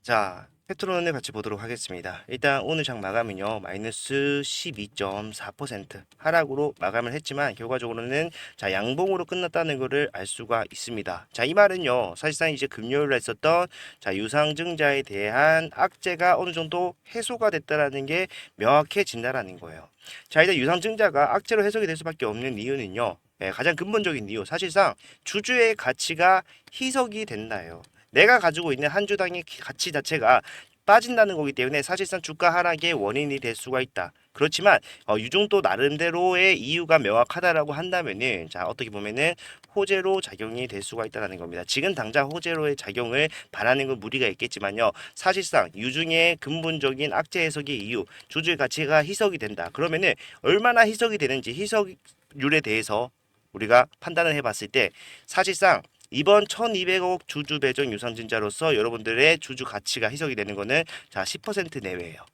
자, 페트론을 같이 보도록 하겠습니다. 일단 오늘 장 마감은요, 마이너스 12.4% 하락으로 마감을 했지만, 결과적으로는 자, 양봉으로 끝났다는 것을 알 수가 있습니다. 자, 이 말은요, 사실상 이제 금요일에 있었던 자, 유상증자에 대한 악재가 어느 정도 해소가 됐다라는 게 명확해진다라는 거예요. 자, 일단 유상증자가 악재로 해석이 될 수밖에 없는 이유는요, 가장 근본적인 이유, 사실상 주주의 가치가 희석이 된다예요. 내가 가지고 있는 한 주당의 가치 자체가 빠진다는 거기 때문에 사실상 주가 하락의 원인이 될 수가 있다. 그렇지만 유종도 나름대로의 이유가 명확하다라고 한다면은 자, 어떻게 보면은 호재로 작용이 될 수가 있다는 겁니다. 지금 당장 호재로의 작용을 바라는 건 무리가 있겠지만요. 사실상 유중의 근본적인 악재 해석의 이유, 주주의 가치가 희석이 된다. 그러면은 얼마나 희석이 되는지 희석률에 대해서 우리가 판단을 해봤을 때 사실상 이번 1200억 주주 배정 유상증자로서 여러분들의 주주 가치가 희석이 되는 거는 자, 10% 내외예요.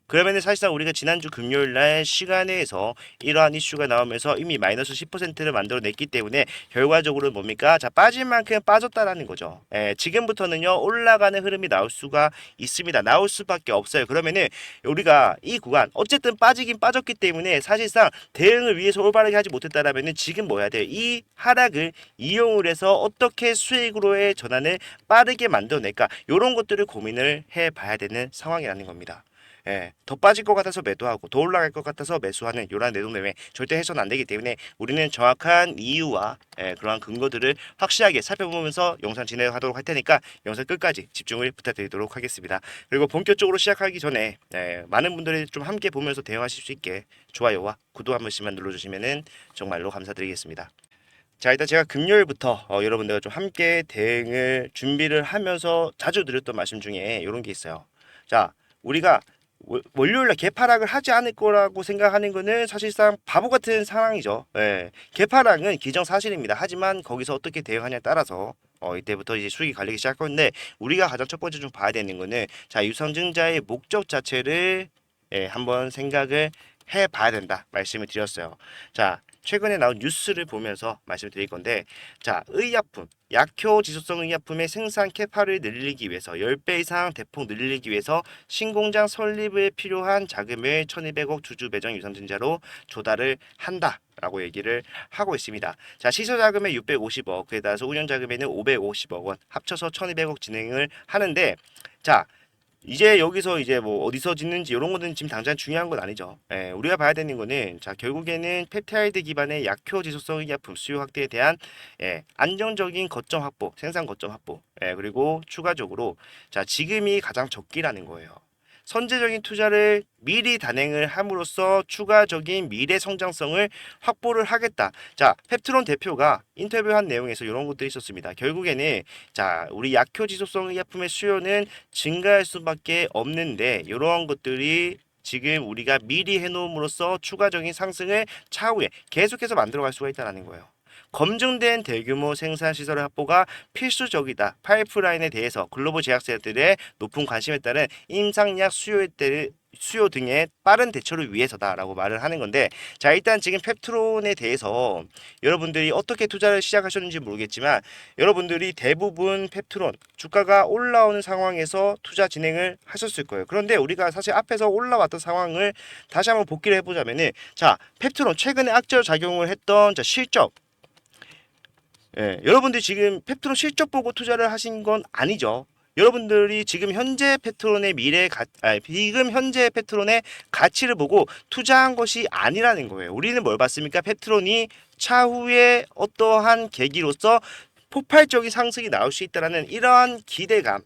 그러면은 사실상 우리가 지난주 금요일 날 시간에서 이러한 이슈가 나오면서 이미 마이너스 10%를 만들어냈기 때문에 결과적으로 뭡니까? 자, 빠질 만큼 빠졌다라는 거죠. 지금부터는요, 올라가는 흐름이 나올 수가 있습니다. 나올 수밖에 없어요. 그러면은 우리가 이 구간 어쨌든 빠지긴 빠졌기 때문에 사실상 대응을 위해서 올바르게 하지 못했다라면은 지금 뭐 해야 돼요? 이 하락을 이용을 해서 어떻게 수익으로의 전환을 빠르게 만들어낼까? 이런 것들을 고민을 해봐야 되는 상황이라는 겁니다. 더 빠질 것 같아서 매도하고 더 올라갈 것 같아서 매수하는 이러한 내동매매 절대 해서는 안 되기 때문에 우리는 정확한 이유와 그러한 근거들을 확실하게 살펴보면서 영상 진행하도록 할 테니까 영상 끝까지 집중을 부탁드리도록 하겠습니다. 그리고 본격적으로 시작하기 전에 많은 분들이 좀 함께 보면서 대응하실 수 있게 좋아요와 구독 한 번씩만 눌러주시면 정말로 감사드리겠습니다. 자, 일단 제가 금요일부터 여러분들과 좀 함께 대응을 준비를 하면서 자주 드렸던 말씀 중에 이런 게 있어요. 자, 우리가 월요일날 개파락을 하지 않을 거라고 생각하는 거는 사실상 바보 같은 상황이죠. 개파락은 기정사실입니다. 하지만 거기서 어떻게 대응하냐에 따라서 이때부터 이제 수익이 갈리기 시작하는데 우리가 가장 첫 번째 좀 봐야 되는 거는 자, 유상증자의 목적 자체를 한번 생각을 해봐야 된다 말씀을 드렸어요. 자, 최근에 나온 뉴스를 보면서 말씀을 드릴 건데 자, 의약품, 약효 지속성 의약품의 생산 캐파를 늘리기 위해서 10배 이상 대폭 늘리기 위해서 신공장 설립에 필요한 자금을 1200억 주주 배정 유상증자로 조달을 한다. 라고 얘기를 하고 있습니다. 자, 시설 자금에 650억, 그에 따라서 운영 자금에는 550억 원, 합쳐서 1200억 진행을 하는데 자, 이제 여기서 이제 뭐 어디서 짓는지 이런 거는 지금 당장 중요한 건 아니죠. 우리가 봐야 되는 거는 자, 결국에는 펩타이드 기반의 약효 지속성 의약품 수요 확대에 대한 안정적인 거점 확보, 생산 거점 확보, 그리고 추가적으로 자, 지금이 가장 적기라는 거예요. 선제적인 투자를 미리 단행을 함으로써 추가적인 미래 성장성을 확보를 하겠다. 자, 펩트론 대표가 인터뷰한 내용에서 이런 것도 있었습니다. 결국에는 자, 우리 약효 지속성 의약품의 수요는 증가할 수밖에 없는데 이러한 것들이 지금 우리가 미리 해놓음으로써 추가적인 상승을 차후에 계속해서 만들어갈 수가 있다는 거예요. 검증된 대규모 생산 시설 확보가 필수적이다. 파이프라인에 대해서 글로벌 제약사들의 높은 관심에 따른 임상약 수요 등의 빠른 대처를 위해서다라고 말을 하는 건데 자, 일단 지금 펩트론에 대해서 여러분들이 어떻게 투자를 시작하셨는지 모르겠지만 여러분들이 대부분 펩트론 주가가 올라오는 상황에서 투자 진행을 하셨을 거예요. 그런데 우리가 사실 앞에서 올라왔던 상황을 다시 한번 복기를 해보자면은 자, 펩트론 최근에 악재 작용을 했던 자, 실적 여러분들이 지금 펩트론 실적 보고 투자를 하신 건 아니죠. 여러분들이 지금 현재 페트론의 지금 현재 페트론의 가치를 보고 투자한 것이 아니라는 거예요. 우리는 뭘 봤습니까? 페트론이 차후에 어떠한 계기로서 폭발적인 상승이 나올 수 있다라는 이러한 기대감.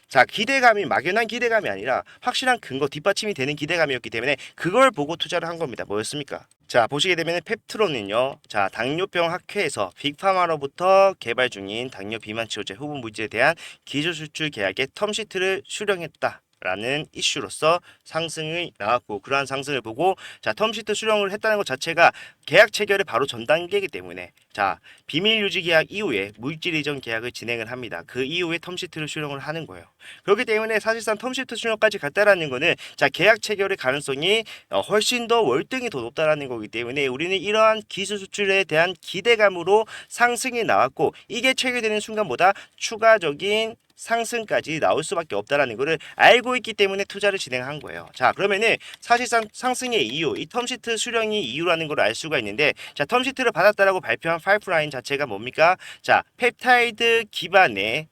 자, 기대감이 막연한 기대감이 아니라 확실한 근거 뒷받침이 되는 기대감이었기 때문에 그걸 보고 투자를 한 겁니다. 뭐였습니까? 자, 보시게 되면 펩트론은요. 자, 당뇨병 학회에서 빅파마로부터 개발 중인 당뇨 비만 치료제 후보 물질에 대한 기술 수출 계약의 텀시트를 수령했다. 라는 이슈로서 상승이 나왔고 그러한 상승을 보고 자, 텀시트 수령을 했다는 것 자체가 계약 체결의 바로 전 단계이기 때문에 자, 비밀 유지 계약 이후에 물질 이전 계약을 진행을 합니다. 그 이후에 텀시트를 수령을 하는 거예요. 그렇기 때문에 사실상 텀시트 수령까지 갔다라는 거는 자, 계약 체결의 가능성이 훨씬 더 월등히 더 높다라는 거기 때문에 우리는 이러한 기술 수출에 대한 기대감으로 상승이 나왔고 이게 체결되는 순간보다 추가적인 상승까지 나올 수밖에 없다라는 거를 알고 있기 때문에 투자를 진행한 거예요. 자, 그러면은 사실상 상승의 이유, 이 텀시트 수령이 이유라는 걸 알 수가 있는데, 자, 텀시트를 받았다라고 발표한 파이프라인 자체가 뭡니까? 자, 펩타이드 기반의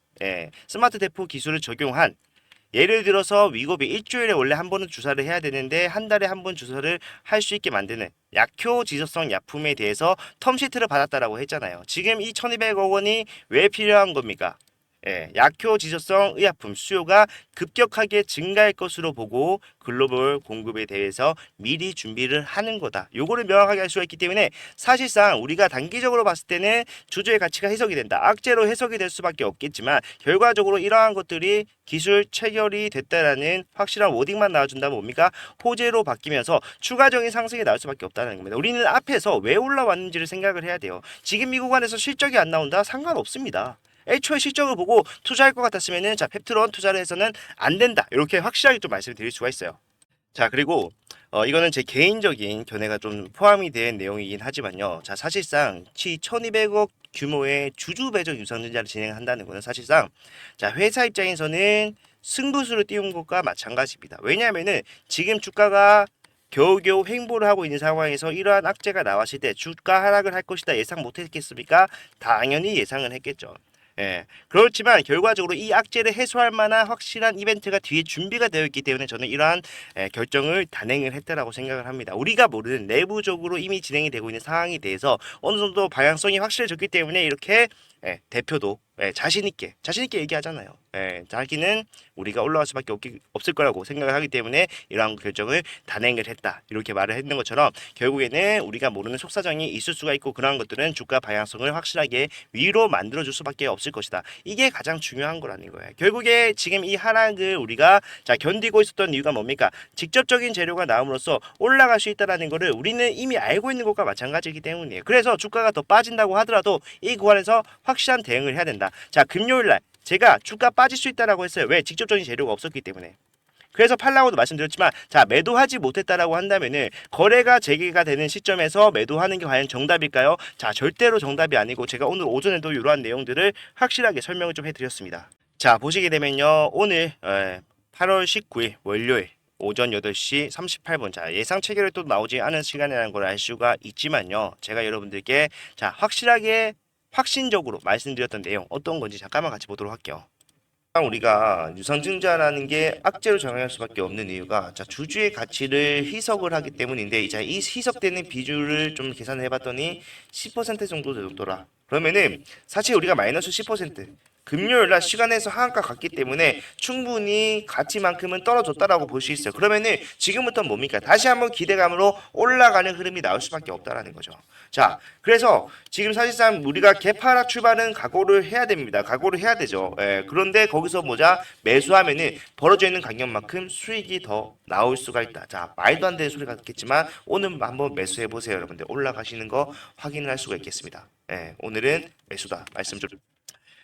스마트 대포 기술을 적용한, 예를 들어서 위고비 일주일에 원래 한 번은 주사를 해야 되는데 한 달에 한 번 주사를 할 수 있게 만드는 약효 지속성 약품에 대해서 텀시트를 받았다라고 했잖아요. 지금 이 1200억 원이 왜 필요한 겁니까? 약효 지속성 의약품 수요가 급격하게 증가할 것으로 보고 글로벌 공급에 대해서 미리 준비를 하는 거다. 요거를 명확하게 할 수가 있기 때문에 사실상 우리가 단기적으로 봤을 때는 주주의 가치가 해석이 된다. 악재로 해석이 될 수밖에 없겠지만 결과적으로 이러한 것들이 기술 체결이 됐다라는 확실한 워딩만 나와준다면 뭡니까? 호재로 바뀌면서 추가적인 상승이 나올 수밖에 없다는 겁니다. 우리는 앞에서 왜 올라왔는지를 생각을 해야 돼요. 지금 미국 안에서 실적이 안 나온다? 상관없습니다. 애초에 실적을 보고 투자할 것 같았으면은 자 펩트론 투자를 해서는 안 된다 이렇게 확실하게 좀 말씀을 드릴 수가 있어요. 자 그리고 이거는 제 개인적인 견해가 좀 포함이 된 내용이긴 하지만요. 자 사실상 1200억 규모의 주주 배적 유상증자를 진행한다는 것은 사실상 자 회사 입장에서는 승부수를 띄운 것과 마찬가지입니다. 왜냐하면은 지금 주가가 겨우겨우 횡보를 하고 있는 상황에서 이러한 악재가 나왔을 때 주가 하락을 할 것이다 예상 못했겠습니까? 당연히 예상을 했겠죠. 그렇지만 결과적으로 이 악재를 해소할 만한 확실한 이벤트가 뒤에 준비가 되어 있기 때문에 저는 이러한 결정을 단행을 했다라고 생각을 합니다. 우리가 모르는 내부적으로 이미 진행이 되고 있는 상황에 대해서 어느 정도 방향성이 확실해졌기 때문에 이렇게 대표도 자신 있게 얘기하잖아요. 자기는 우리가 올라갈 수밖에 없을 거라고 생각을 하기 때문에 이러한 결정을 단행을 했다 이렇게 말을 했는 것처럼 결국에는 우리가 모르는 속사정이 있을 수가 있고 그러한 것들은 주가 방향성을 확실하게 위로 만들어줄 수밖에 없을 것이다. 이게 가장 중요한 거라는 거예요. 결국에 지금 이 하락을 우리가 자 견디고 있었던 이유가 뭡니까? 직접적인 재료가 나옴으로써 올라갈 수 있다는 거를 우리는 이미 알고 있는 것과 마찬가지이기 때문이에요. 그래서 주가가 더 빠진다고 하더라도 이 구간에서 확실한 대응을 해야 된다. 자 금요일날 제가 주가 빠질 수 있다라고 했어요. 왜? 직접적인 재료가 없었기 때문에. 그래서 팔라고도 말씀드렸지만 자 매도하지 못했다라고 한다면은 거래가 재개가 되는 시점에서 매도하는 게 과연 정답일까요? 자 절대로 정답이 아니고 제가 오늘 오전에도 이러한 내용들을 확실하게 설명을 좀 해드렸습니다. 자 보시게 되면요 오늘 8월 19일 월요일 오전 8시 38분 자 예상 체결이 또 나오지 않은 시간이라는 걸 알 수가 있지만요 제가 여러분들께 자 확신적으로 말씀드렸던 내용 어떤 건지 잠깐만 같이 보도록 할게요. 우리가 유상증자라는 게 악재로 정할 수밖에 없는 이유가 자 주주의 가치를 희석을 하기 때문인데 이제 이 희석되는 비율을 좀 계산을 해봤더니 10% 정도 되더라. 그러면은 사실 우리가 마이너스 10% 금요일날 시간에서 하한가 갔기 때문에 충분히 가치만큼은 떨어졌다라고 볼 수 있어요. 그러면은 지금부터 뭡니까? 다시 한번 기대감으로 올라가는 흐름이 나올 수밖에 없다라는 거죠. 자, 그래서 지금 사실상 우리가 개파락 출발은 각오를 해야 됩니다. 각오를 해야 되죠. 그런데 거기서 뭐자 매수하면은 벌어져 있는 가격만큼 수익이 더 나올 수가 있다. 자, 말도 안 되는 소리 같겠지만 오늘 한번 매수해 보세요, 여러분들. 올라가시는 거 확인을 할 수가 있겠습니다. 오늘은 매수다. 말씀 좀.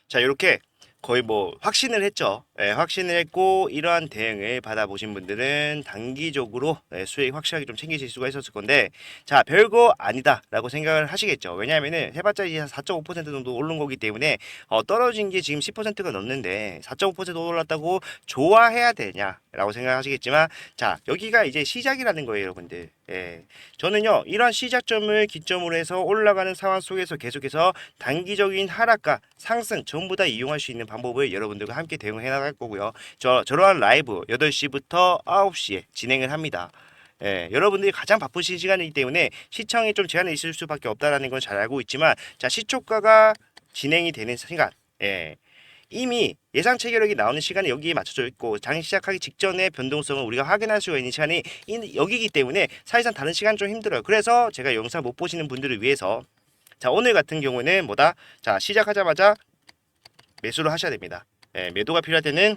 자, 이렇게 거의 뭐 확신을 했죠. 확신을 했고 이러한 대응을 받아보신 분들은 단기적으로 수익 확실하게 좀 챙기실 수가 있었을 건데 자 별거 아니다라고 생각을 하시겠죠. 왜냐하면은 해봤자 이제 4.5% 정도 오른 거기 때문에 떨어진 게 지금 10%가 넘는데 4.5% 올랐다고 좋아해야 되냐라고 생각하시겠지만 자 여기가 이제 시작이라는 거예요, 여러분들. 저는요 이러한 시작점을 기점으로 해서 올라가는 상황 속에서 계속해서 단기적인 하락과 상승 전부 다 이용할 수 있는 방법을 여러분들과 함께 대응해 나갈 거고요. 저러한 라이브 8시부터 9시에 진행을 합니다. 여러분들이 가장 바쁘신 시간이기 때문에 시청에 좀 제한이 있을 수밖에 없다라는 건 잘 알고 있지만 자 시초가가 진행이 되는 시간 이미 예상 체결액이 나오는 시간이 여기에 맞춰져 있고 장 시작하기 직전의 변동성을 우리가 확인할 수가 있는 시간이 여기이기 때문에 사실상 다른 시간 좀 힘들어요. 그래서 제가 영상 못 보시는 분들을 위해서 자 오늘 같은 경우는 뭐다? 자 시작하자마자 매수를 하셔야 됩니다. 매도가 필요할 때는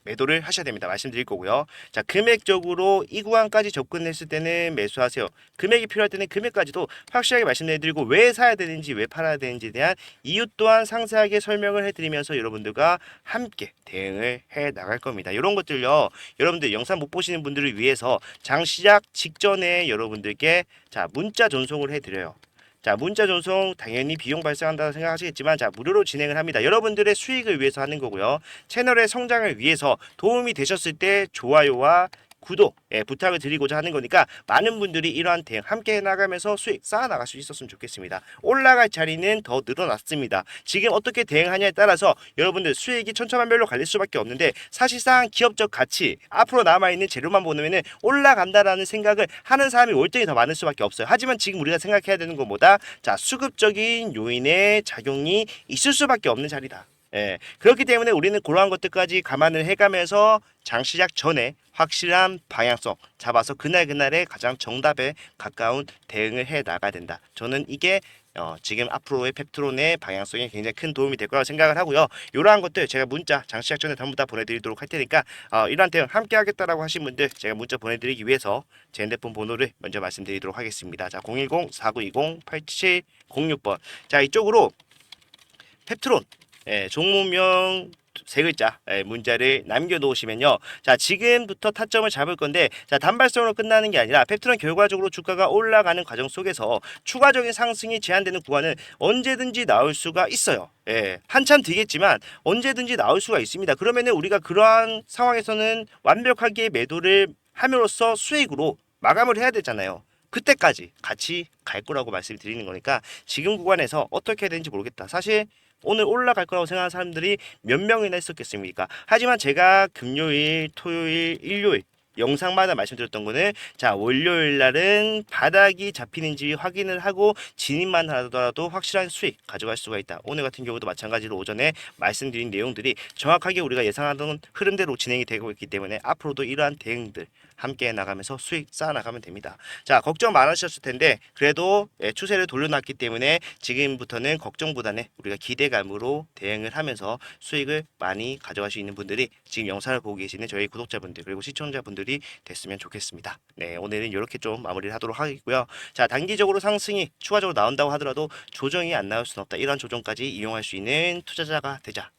매도를 하셔야 됩니다. 말씀드릴 거고요. 자, 금액적으로 이 구간까지 접근했을 때는 매수하세요. 금액이 필요할 때는 금액까지도 확실하게 말씀드리고 왜 사야 되는지 왜 팔아야 되는지에 대한 이유 또한 상세하게 설명을 해드리면서 여러분들과 함께 대응을 해 나갈 겁니다. 이런 것들요. 여러분들 영상 못 보시는 분들을 위해서 장 시작 직전에 여러분들께 자 문자 전송을 해드려요. 자, 문자 전송 당연히 비용 발생한다고 생각하시겠지만 자, 무료로 진행을 합니다. 여러분들의 수익을 위해서 하는 거고요. 채널의 성장을 위해서 도움이 되셨을 때 좋아요와 구독 부탁을 드리고자 하는 거니까 많은 분들이 이러한 대응 함께 해나가면서 수익 쌓아나갈 수 있었으면 좋겠습니다. 올라갈 자리는 더 늘어났습니다. 지금 어떻게 대응하냐에 따라서 여러분들 수익이 천차만별로 갈릴 수밖에 없는데 사실상 기업적 가치 앞으로 남아있는 재료만 보면은 올라간다라는 생각을 하는 사람이 월등히 더 많을 수밖에 없어요. 하지만 지금 우리가 생각해야 되는 것보다 자, 수급적인 요인의 작용이 있을 수밖에 없는 자리다. 그렇기 때문에 우리는 그러한 것들까지 감안을 해가면서 장 시작 전에 확실한 방향성 잡아서 그날그날의 가장 정답에 가까운 대응을 해 나가야 된다. 저는 이게 지금 앞으로의 펩트론의 방향성에 굉장히 큰 도움이 될 거라고 생각을 하고요. 이러한 것들 제가 문자 장 시작 전에 전부 다 보내드리도록 할 테니까 이러한 대응 함께 하겠다라고 하신 분들 제가 문자 보내드리기 위해서 제 핸드폰 번호를 먼저 말씀드리도록 하겠습니다. 자, 010-4920-8706번. 자, 이쪽으로 펩트론 종목명 세 글자 문자를 남겨놓으시면요. 자, 지금부터 타점을 잡을 건데 자, 단발성으로 끝나는 게 아니라 펩트론 결과적으로 주가가 올라가는 과정 속에서 추가적인 상승이 제한되는 구간은 언제든지 나올 수가 있어요. 한참 뒤겠지만 언제든지 나올 수가 있습니다. 그러면은 우리가 그러한 상황에서는 완벽하게 매도를 함으로써 수익으로 마감을 해야 되잖아요. 그때까지 같이 갈 거라고 말씀드리는 거니까 지금 구간에서 어떻게 해야 되는지 모르겠다. 사실 오늘 올라갈 거라고 생각하는 사람들이 몇 명이나 있었겠습니까? 하지만 제가 금요일, 토요일, 일요일 영상마다 말씀드렸던 거는 자, 월요일 날은 바닥이 잡히는지 확인을 하고 진입만 하더라도 확실한 수익 가져갈 수가 있다. 오늘 같은 경우도 마찬가지로 오전에 말씀드린 내용들이 정확하게 우리가 예상하던 흐름대로 진행이 되고 있기 때문에 앞으로도 이러한 대응들 함께 나가면서 수익 쌓아나가면 됩니다. 자, 걱정 많으셨을 텐데 그래도 추세를 돌려놨기 때문에 지금부터는 걱정보다는 우리가 기대감으로 대응을 하면서 수익을 많이 가져갈 수 있는 분들이 지금 영상을 보고 계시는 저희 구독자분들 그리고 시청자분들이 됐으면 좋겠습니다. 네, 오늘은 이렇게 좀 마무리를 하도록 하겠고요. 자, 단기적으로 상승이 추가적으로 나온다고 하더라도 조정이 안 나올 수는 없다. 이런 조정까지 이용할 수 있는 투자자가 되자.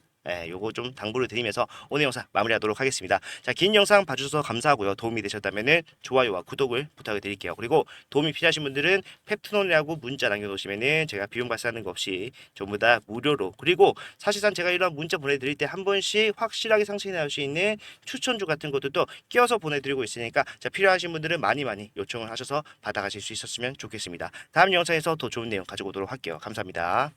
요거 좀 당부를 드리면서 오늘 영상 마무리하도록 하겠습니다. 자, 긴 영상 봐주셔서 감사하고요. 도움이 되셨다면은 좋아요와 구독을 부탁을 드릴게요. 그리고 도움이 필요하신 분들은 펩트논이라고 문자 남겨놓으시면은 제가 비용 발생하는 거 없이 전부 다 무료로 그리고 사실상 제가 이런 문자 보내드릴 때 한 번씩 확실하게 상승이 나올 수 있는 추천주 같은 것들도 끼워서 보내드리고 있으니까 자, 필요하신 분들은 많이 요청을 하셔서 받아가실 수 있었으면 좋겠습니다. 다음 영상에서 더 좋은 내용 가지고 오도록 할게요. 감사합니다.